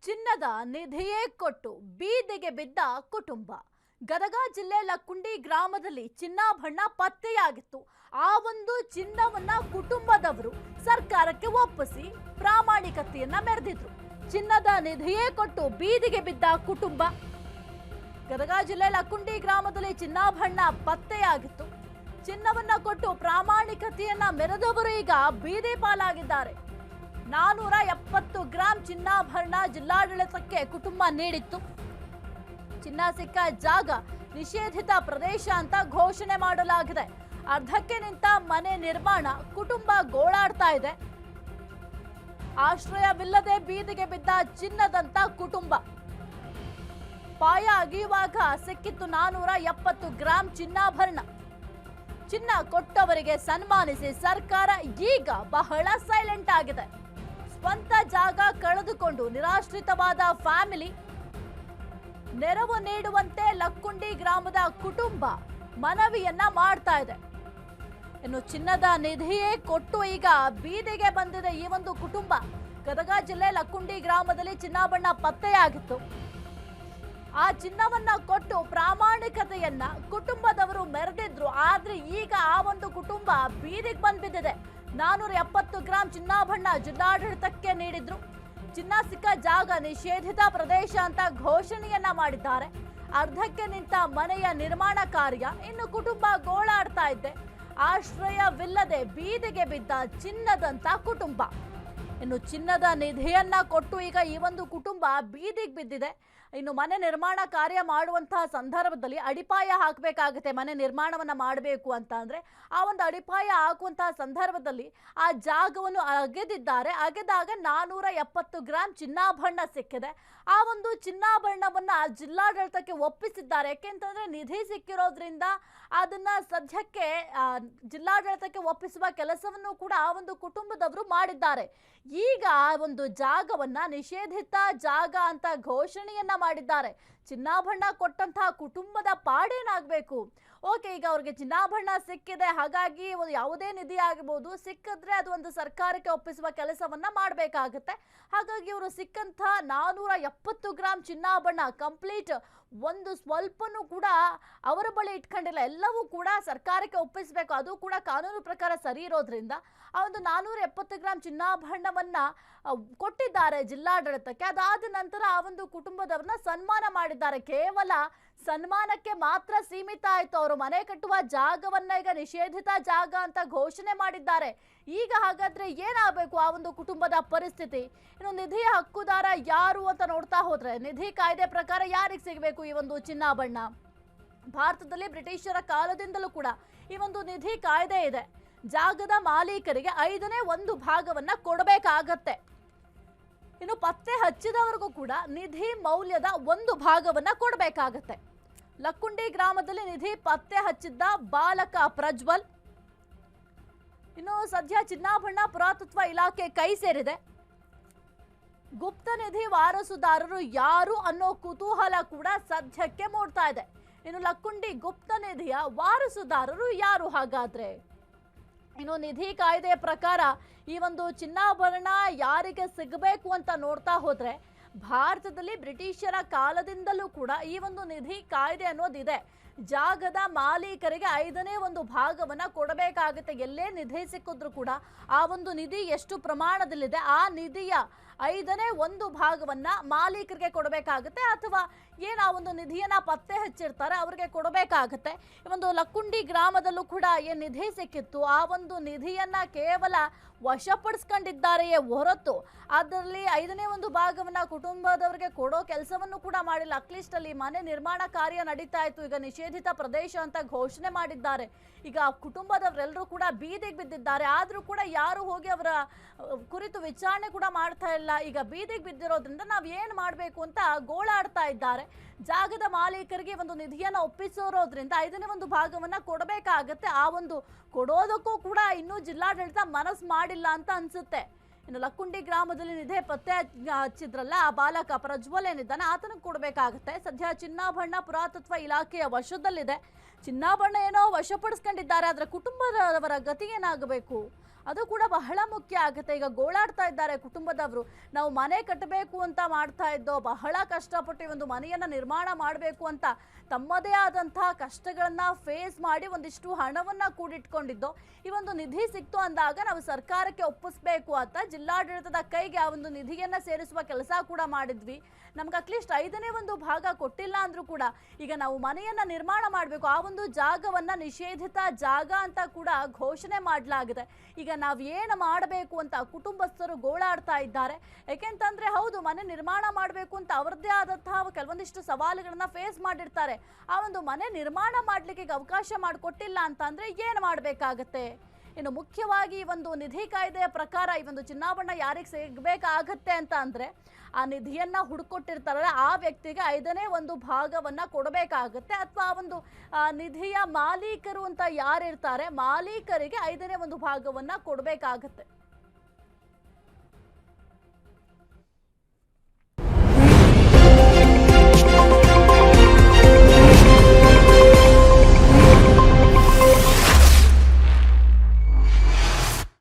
ಚಿನ್ನದ ನಿಧಿಯೇ ಕೊಟ್ಟು ಬೀದಿಗೆ ಬಿದ್ದ ಕುಟುಂಬ. ಗದಗ ಜಿಲ್ಲೆ ಲಕ್ಕುಂಡಿ ಗ್ರಾಮದಲ್ಲಿ ಚಿನ್ನಾಭರಣ ಪತ್ತೆಯಾಗಿತ್ತು. ಆ ಒಂದು ಚಿನ್ನವನ್ನ ಕುಟುಂಬದವರು ಸರ್ಕಾರಕ್ಕೆ ಒಪ್ಪಿಸಿ ಪ್ರಾಮಾಣಿಕತೆಯನ್ನ ಮೆರೆದಿದ್ರು. ಚಿನ್ನದ ನಿಧಿಯೇ ಕೊಟ್ಟು ಬೀದಿಗೆ ಬಿದ್ದ ಕುಟುಂಬ. ಗದಗ ಜಿಲ್ಲೆ ಲಕ್ಕುಂಡಿ ಗ್ರಾಮದಲ್ಲಿ ಚಿನ್ನಾಭರಣ ಪತ್ತೆಯಾಗಿತ್ತು. ಚಿನ್ನವನ್ನ ಕೊಟ್ಟು ಪ್ರಾಮಾಣಿಕತೆಯನ್ನ ಮೆರೆದವರು ಈಗ ಬೀದಿ ಪಾಲಾಗಿದ್ದಾರೆ. 470 ಗ್ರಾಂ ಚಿನ್ನಾಭರಣ ಜಿಲ್ಲಾಡಳಿತಕ್ಕೆ ಕುಟುಂಬ ನೀಡಿತ್ತು. ಚಿನ್ನ ಸಿಕ್ಕ ಜಾಗ ನಿಷೇಧಿತ ಪ್ರದೇಶ ಅಂತ ಘೋಷಣೆ ಮಾಡಲಾಗಿದೆ. ಅರ್ಧಕ್ಕೆ ನಿಂತ ಮನೆ ನಿರ್ಮಾಣ ಕುಟುಂಬ ಗೋಳಾಡ್ತಾ ಇದೆ. ಆಶ್ರಯವಿಲ್ಲದೆ ಬೀದಿಗೆ ಬಿದ್ದ ಚಿನ್ನದಂತ ಕುಟುಂಬ. ಪಾಯ ಅಗಿಯುವಾಗ ಸಿಕ್ಕಿತ್ತು 470 ಗ್ರಾಂ ಚಿನ್ನಾಭರಣ. ಚಿನ್ನ ಕೊಟ್ಟವರಿಗೆ ಸನ್ಮಾನಿಸಿ ಸರ್ಕಾರ ಈಗ ಬಹಳ ಸೈಲೆಂಟ್ ಆಗಿದೆ. ಸ್ವಂತ ಜಾಗ ಕಳೆದುಕೊಂಡು ನಿರಾಶ್ರಿತವಾದ ಫ್ಯಾಮಿಲಿ ನೆರವು ನೀಡುವಂತೆ ಲಕ್ಕುಂಡಿ ಗ್ರಾಮದ ಕುಟುಂಬ ಮನವಿಯನ್ನ ಮಾಡ್ತಾ ಇದೆ. ಇನ್ನು ಚಿನ್ನದ ನಿಧಿಯೇ ಕೊಟ್ಟು ಈಗ ಬೀದಿಗೆ ಬಂದಿದೆ ಈ ಒಂದು ಕುಟುಂಬ. ಗದಗ ಜಿಲ್ಲೆ ಲಕ್ಕುಂಡಿ ಗ್ರಾಮದಲ್ಲಿ ಚಿನ್ನಾಭರಣ ಪತ್ತೆಯಾಗಿತ್ತು. ಆ ಚಿನ್ನವನ್ನ ಕೊಟ್ಟು ಪ್ರಾಮಾಣಿಕತೆಯನ್ನ ಕುಟುಂಬದವರು ಮೆರೆದಿದ್ರು. ಆದ್ರೆ ಈಗ ಆ ಒಂದು ಕುಟುಂಬ ಬೀದಿಗೆ ಬಂದ್ಬಿದ್ದಿದೆ. 470 ಗ್ರಾಂ ಚಿನ್ನಾಭರಣ ಜಿಲ್ಲಾಡಳಿತಕ್ಕೆ ನೀಡಿದ್ರು. ಚಿನ್ನ ಸಿಕ್ಕ ಜಾಗ ನಿಷೇಧಿತ ಪ್ರದೇಶ ಅಂತ ಘೋಷಣೆಯನ್ನ ಮಾಡಿದ್ದಾರೆ. ಅರ್ಧಕ್ಕೆ ನಿಂತ ಮನೆಯ ನಿರ್ಮಾಣ ಕಾರ್ಯ. ಇನ್ನು ಕುಟುಂಬ ಗೋಳಾಡ್ತಾ ಇದ್ದೆ. ಆಶ್ರಯವಿಲ್ಲದೆ ಬೀದಿಗೆ ಬಿದ್ದ ಚಿನ್ನದಂತ ಕುಟುಂಬ. ಇನ್ನು ಚಿನ್ನದ ನಿಧಿಯನ್ನ ಕೊಟ್ಟು ಈಗ ಈ ಒಂದು ಕುಟುಂಬ ಬೀದಿಗೆ ಬಿದ್ದಿದೆ. ಇನ್ನು ಮನೆ ನಿರ್ಮಾಣ ಕಾರ್ಯ ಮಾಡುವಂತಹ ಸಂದರ್ಭದಲ್ಲಿ ಅಡಿಪಾಯ ಹಾಕಬೇಕಾಗುತ್ತೆ. ಮನೆ ನಿರ್ಮಾಣವನ್ನ ಮಾಡಬೇಕು ಅಂತ ಅಂದ್ರೆ ಆ ಒಂದು ಅಡಿಪಾಯ ಹಾಕುವಂತಹ ಸಂದರ್ಭದಲ್ಲಿ ಆ ಜಾಗವನ್ನು ಅಗೆದಿದ್ದಾರೆ. ಅಗೆದಾಗ 470 ಗ್ರಾಂ ಚಿನ್ನಾಭರಣ ಸಿಕ್ಕಿದೆ. ಆ ಒಂದು ಚಿನ್ನಾಭರಣವನ್ನ ಜಿಲ್ಲಾಡಳಿತಕ್ಕೆ ಒಪ್ಪಿಸಿದ್ದಾರೆ. ಯಾಕೆಂತಂದ್ರೆ ನಿಧಿ ಸಿಕ್ಕಿರೋದ್ರಿಂದ ಅದನ್ನ ಸದ್ಯಕ್ಕೆ ಜಿಲ್ಲಾಡಳಿತಕ್ಕೆ ಒಪ್ಪಿಸುವ ಕೆಲಸವನ್ನು ಕೂಡ ಆ ಒಂದು ಕುಟುಂಬದವರು ಮಾಡಿದ್ದಾರೆ. ಈಗ ಆ ಒಂದು ಜಾಗವನ್ನ ನಿಷೇಧಿತ ಜಾಗ ಅಂತ ಘೋಷಣೆಯನ್ನ ಮಾಡಿದ್ದಾರೆ. ಚಿನ್ನಾಭರಣ ಕೊಟ್ಟಂತಹ ಕುಟುಂಬದ ಪಾಡೇನಾಗಬೇಕು? ಓಕೆ, ಈಗ ಅವ್ರಿಗೆ ಚಿನ್ನಾಭರಣ ಸಿಕ್ಕಿದೆ, ಹಾಗಾಗಿ ಯಾವುದೇ ನಿಧಿ ಆಗಬಹುದು, ಸಿಕ್ಕಿದ್ರೆ ಅದು ಒಂದು ಸರ್ಕಾರಕ್ಕೆ ಒಪ್ಪಿಸುವ ಕೆಲಸವನ್ನ ಮಾಡಬೇಕಾಗತ್ತೆ. ಹಾಗಾಗಿ ಇವರು ಸಿಕ್ಕಂತ 470 ಗ್ರಾಂ ಚಿನ್ನಾಭರಣ ಕಂಪ್ಲೀಟ್ ಒಂದು ಸ್ವಲ್ಪನೂ ಕೂಡ ಅವರ ಬಳಿ ಇಟ್ಕೊಂಡಿಲ್ಲ. ಎಲ್ಲವೂ ಕೂಡ ಸರ್ಕಾರಕ್ಕೆ ಒಪ್ಪಿಸಬೇಕು. ಅದು ಕೂಡ ಕಾನೂನು ಪ್ರಕಾರ ಸರಿ ಇರೋದ್ರಿಂದ ಆ ಒಂದು 470 ಗ್ರಾಂ ಚಿನ್ನಾಭರಣವನ್ನ ಕೊಟ್ಟಿದ್ದಾರೆ ಜಿಲ್ಲಾಡಳಿತಕ್ಕೆ. ಅದಾದ ನಂತರ ಆ ಒಂದು ಕುಟುಂಬದವ್ರನ್ನ ಸನ್ಮಾನ ಮಾಡಿದ್ದಾರೆ. ಕೇವಲ ಸನ್ಮಾನಕ್ಕೆ ಮಾತ್ರ ಸೀಮಿತ ಆಯ್ತು. ಅವರು ಮನೆ ಕಟ್ಟುವ ಜಾಗವನ್ನ ಈಗ ನಿಷೇಧಿತ ಜಾಗ ಅಂತ ಘೋಷಣೆ ಮಾಡಿದ್ದಾರೆ. ಈಗ ಹಾಗಾದ್ರೆ ಏನಾಗಬೇಕು ಆ ಒಂದು ಕುಟುಂಬದ ಪರಿಸ್ಥಿತಿ? ಇನ್ನು ನಿಧಿಯ ಹಕ್ಕುದಾರ ಯಾರು ಅಂತ ನೋಡ್ತಾ ಹೋದ್ರೆ ನಿಧಿ ಕಾಯ್ದೆ ಪ್ರಕಾರ ಯಾರಿಗೆ ಸಿಗಬೇಕು ಈ ಒಂದು ಚಿನ್ನಾಭರಣ? ಭಾರತದಲ್ಲಿ ಬ್ರಿಟಿಷರ ಕಾಲದಿಂದಲೂ ಕೂಡ ಈ ಒಂದು ನಿಧಿ ಕಾಯ್ದೆ ಇದೆ. ಜಾಗದ ಮಾಲೀಕರಿಗೆ 1/5 ಭಾಗವನ್ನ ಕೊಡಬೇಕಾಗತ್ತೆ. ಇನ್ನು ಪತ್ತೆ ಹಚ್ಚಿದವರಿಗೂ ಕೂಡ ನಿಧಿ ಮೌಲ್ಯದ 1 ಭಾಗವನ್ನ ಕೊಡಬೇಕಾಗತ್ತೆ. ಲಕ್ಕುಂಡಿ ಗ್ರಾಮದಲ್ಲಿ ನಿಧಿ ಪತ್ತೆ ಹಚ್ಚಿದ್ದ ಬಾಲಕ ಪ್ರಜ್ವಲ್. ಇನ್ನು ಸದ್ಯ ಚಿನ್ನಾಭರಣ ಪುರಾತತ್ವ ಇಲಾಖೆ ಕೈ ಸೇರಿದೆ. ಗುಪ್ತ ನಿಧಿ ವಾರಸುದಾರರು ಯಾರು ಅನ್ನೋ ಕುತೂಹಲ ಕೂಡ ಸದ್ಯಕ್ಕೆ ಮೂಡ್ತಾ ಇದೆ. ಇನ್ನು ಲಕ್ಕುಂಡಿ ಗುಪ್ತ ನಿಧಿಯ ವಾರಸುದಾರರು ಯಾರು ಹಾಗಾದ್ರೆ? ಇನ್ನು ನಿಧಿ ಕಾಯ್ದೆ ಪ್ರಕಾರ ಈ ಒಂದು ಚಿನ್ನಾಭರಣ ಯಾರಿಗೆ ಸಿಗಬೇಕು ಅಂತ ನೋಡ್ತಾ ಹೋದ್ರೆ ಭಾರತದಲ್ಲಿ ಬ್ರಿಟಿಷರ ಕಾಲದಿಂದಲೂ ಕೂಡ ಈ ಒಂದು ನಿಧಿ ಕಾಯ್ದೆ ಅನ್ನೋದಿದೆ. ಜಾಗದ ಮಾಲೀಕರಿಗೆ 1/5 ಭಾಗವನ್ನ ಕೊಡಬೇಕಾಗುತ್ತೆ. ಎಲ್ಲೇ ನಿಧಿ ಸಿಕ್ಕಿದ್ರು ಕೂಡ ಆ ಒಂದು ನಿಧಿ ಎಷ್ಟು ಪ್ರಮಾಣದಲ್ಲಿದೆ ಆ ನಿಧಿಯ 1/5 ಭಾಗವನ್ನ ಮಾಲೀಕರಿಗೆ ಕೊಡಬೇಕಾಗುತ್ತೆ. ಅಥವಾ ಏನು ಆ ಒಂದು ನಿಧಿಯನ್ನ ಪತ್ತೆ ಹಚ್ಚಿರ್ತಾರೆ ಅವ್ರಿಗೆ ಕೊಡಬೇಕಾಗುತ್ತೆ. ಈ ಒಂದು ಲಕ್ಕುಂಡಿ ಗ್ರಾಮದಲ್ಲೂ ಕೂಡ ಏನು ನಿಧಿ ಸಿಕ್ಕಿತ್ತು ಆ ಒಂದು ನಿಧಿಯನ್ನ ಕೇವಲ ವಶಪಡಿಸ್ಕೊಂಡಿದ್ದಾರೆಯೇ ಹೊರತು ಅದರಲ್ಲಿ 1/5 ಭಾಗವನ್ನ ಕುಟುಂಬದವರಿಗೆ ಕೊಡೋ ಕೆಲಸವನ್ನು ಕೂಡ ಮಾಡಿಲ್ಲ. ಅಟ್ಲೀಸ್ಟ್ ಅಲ್ಲಿ ಮನೆ ನಿರ್ಮಾಣ ಕಾರ್ಯ ನಡೀತಾ ಇತ್ತು. ಈಗ ನಿಷೇಧಿತ ಪ್ರದೇಶ ಅಂತ ಘೋಷಣೆ ಮಾಡಿದ್ದಾರೆ. ಈಗ ಕುಟುಂಬದವರೆಲ್ಲರೂ ಕೂಡ ಬೀದಿಗೆ ಬಿದ್ದಿದ್ದಾರೆ. ಆದ್ರೂ ಕೂಡ ಯಾರು ಹೋಗಿ ಅವರ ಕುರಿತು ವಿಚಾರಣೆ ಕೂಡ ಮಾಡ್ತಾ ಇಲ್ಲ. ಈಗ ಬೀದಿಗೆ ಬಿದ್ದಿರೋದ್ರಿಂದ ನಾವ್ ಏನ್ ಮಾಡ್ಬೇಕು ಅಂತ ಗೋಳಾಡ್ತಾ ಇದ್ದಾರೆ. ಜಾಗದ ಮಾಲೀಕರಿಗೆ ಒಂದು ನಿಧಿಯನ್ನ ಒಪ್ಪಿಸಿರೋದ್ರಿಂದ 1/5 ಭಾಗವನ್ನ ಕೊಡಬೇಕಾಗತ್ತೆ. ಆ ಒಂದು ಕೊಡೋದಕ್ಕೂ ಕೂಡ ಇನ್ನೂ ಜಿಲ್ಲಾಡಳಿತ ಮನಸ್ಸು ಮಾಡಿಲ್ಲ ಅಂತ ಅನ್ಸುತ್ತೆ. ಇನ್ನು ಲಕ್ಕುಂಡಿ ಗ್ರಾಮದಲ್ಲಿ ನಿಧಿ ಪತ್ತೆ ಹಚ್ಚಿದ್ರಲ್ಲ ಆ ಬಾಲಕ ಪ್ರಜ್ವಲ್ ಏನಿದ್ದಾನೆ ಆತನಿಗೆ ಕೊಡಬೇಕಾಗುತ್ತೆ. ಸದ್ಯ ಚಿನ್ನಾಭರಣ ಪುರಾತತ್ವ ಇಲಾಖೆಯ ವಶದಲ್ಲಿದೆ. ಚಿನ್ನಾಭರಣ ಏನೋ ವಶಪಡಿಸ್ಕೊಂಡಿದ್ದಾರೆ, ಆದ್ರೆ ಕುಟುಂಬದವರ ಗತಿ ಏನಾಗಬೇಕು? ಅದು ಕೂಡ ಬಹಳ ಮುಖ್ಯ ಆಗುತ್ತೆ. ಈಗ ಗೋಳಾಡ್ತಾ ಇದ್ದಾರೆ ಕುಟುಂಬದವರು, ನಾವು ಮನೆ ಕಟ್ಟಬೇಕು ಅಂತ ಮಾಡ್ತಾ ಇದ್ದೋ, ಬಹಳ ಕಷ್ಟಪಟ್ಟು ಒಂದು ಮನೆಯನ್ನ ನಿರ್ಮಾಣ ಮಾಡಬೇಕು ಅಂತ ತಮ್ಮದೇ ಆದಂತಹ ಕಷ್ಟಗಳನ್ನ ಫೇಸ್ ಮಾಡಿ ಒಂದಿಷ್ಟು ಹಣವನ್ನ ಕೂಡಿಟ್ಕೊಂಡಿದ್ದೋ, ಈ ಒಂದು ನಿಧಿ ಸಿಕ್ತು ಅಂದಾಗ ನಾವು ಸರ್ಕಾರಕ್ಕೆ ಒಪ್ಪಿಸ್ಬೇಕು ಅಂತ ಜಿಲ್ಲಾಡಳಿತದ ಕೈಗೆ ಆ ಒಂದು ನಿಧಿಯನ್ನ ಸೇರಿಸುವ ಕೆಲಸ ಕೂಡ ಮಾಡಿದ್ವಿ. ನಮ್ಗೆ ಅಟ್ಲೀಸ್ಟ್ 5ನೇ ಒಂದು ಭಾಗ ಕೊಟ್ಟಿಲ್ಲ ಅಂದ್ರೂ ಕೂಡ ಈಗ ನಾವು ಮನೆಯನ್ನ ನಿರ್ಮಾಣ ಮಾಡಬೇಕು, ಆ ಒಂದು ಜಾಗವನ್ನ ನಿಷೇಧಿತ ಜಾಗ ಅಂತ ಕೂಡ ಘೋಷಣೆ ಮಾಡಲಾಗಿದೆ. ಈಗ ನಾವು ಏನು ಮಾಡಬೇಕು ಅಂತ ಕುಟುಂಬಸ್ಥರು ಗೋಳಾಡ್ತಾ ಇದ್ದಾರೆ. ಯಾಕೆಂತಂದ್ರೆ ಹೌದು, ಮನೆ ನಿರ್ಮಾಣ ಮಾಡಬೇಕು ಅಂತ ಅವರದ್ದೇ ಆದಂತಹ ಕೆಲವೊಂದಿಷ್ಟು ಸವಾಲುಗಳನ್ನ ಫೇಸ್ ಮಾಡಿರ್ತಾರೆ. ಆ ಒಂದು ಮನೆ ನಿರ್ಮಾಣ ಮಾಡ್ಲಿಕ್ಕೆ ಅವಕಾಶ ಮಾಡಿಕೊಟ್ಟಿಲ್ಲ ಅಂತ ಅಂದ್ರೆ ಏನು ಮಾಡಬೇಕಾಗತ್ತೆ? ಇನ್ನು ಮುಖ್ಯವಾಗಿ ಈ ಒಂದು ನಿಧಿ ಕಾಯ್ದೆಯ ಪ್ರಕಾರ ಈ ಒಂದು ಚಿನ್ನಾಭರಣ ಯಾರಿಗೆ ಸಿಗಬೇಕಾಗತ್ತೆ ಅಂತ ಅಂದ್ರೆ ಆ ನಿಧಿಯನ್ನ ಹುಡುಕೊಟ್ಟಿರ್ತಾರಲ್ಲ ಆ ವ್ಯಕ್ತಿಗೆ 5ನೇ ಒಂದು ಭಾಗವನ್ನ ಕೊಡಬೇಕಾಗತ್ತೆ, ಅಥವಾ ಆ ಒಂದು ನಿಧಿಯ ಮಾಲೀಕರು ಅಂತ ಯಾರಿರ್ತಾರೆ ಮಾಲೀಕರಿಗೆ 5ನೇ ಒಂದು ಭಾಗವನ್ನ ಕೊಡಬೇಕಾಗತ್ತೆ.